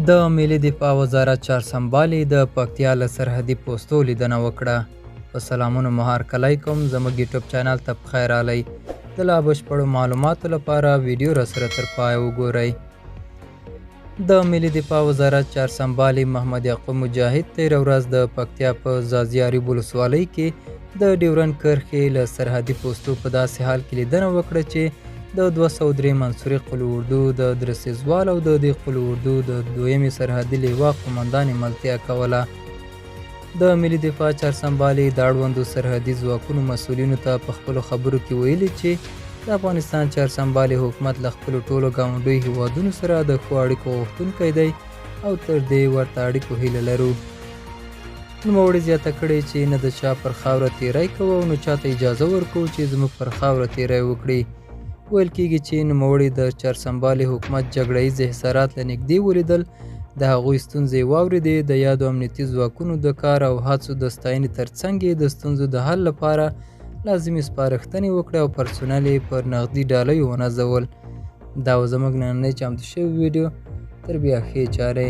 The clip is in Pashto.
د ملي دفاع وزارت چهارسنبالي د پکتیا له سرحدي پوستو لیدنه وکړه. په سلامونو مهار کلی کوم، زموږ یوټیوب چینل ته پخیر راغلی. د لا بشپړو معلوماتو لپاره ویډیو راسره تر پایه وګورئ. د ملي دفاع وزارت چهارسنبالي محمد یعقوب مجاهد تېره ورځ د پکتیا په ځاځي ولسوالۍ کې د ډیورنډ کرښې له سرحدي پوستو په داسې حال کې لیدنه وکړه چې د 203 منصوري قلو اردو د درسیزوال او د دې قلو اردو د دویمې سرحدي لیوا قمندان ملتیا کوله. د ملي دفاع چهارسنبالي د اړوندو سرحدي ځواکونو مسؤلینو ته په خپلو خبرو کې ویلي چې د افغانستان چهارسنبالي حکومت له خپلو ټولو ګاونډیو هیوادونو سره د ښو اړیکو غوښتونکی دی او تر دې ورته اړیکو هیله لرو. نوموړي زیاته کړې چې نه د چا پر خاوره تیری کوو او نه چاته اجازه ورکوو چې زموږ پر خاوره تیری وکړي. ویل کېږي چې نوموړي د چهارسنبالي حکومت جګړه ییز انحصارات له نږدې ولیدل، د هغوی ستونزې واورېدې، د یادو امنیتي ځواکونو د کار او هڅو د ستاینې ترڅنګ یې د ستونزو د حل لپاره لازمي سپارښتنې وکړې او پرسونل یې پر نغدي ډالیو ونازول. دا و زموږ نننۍ چمتو شوې ویډیو. تر بیا ښې چارې.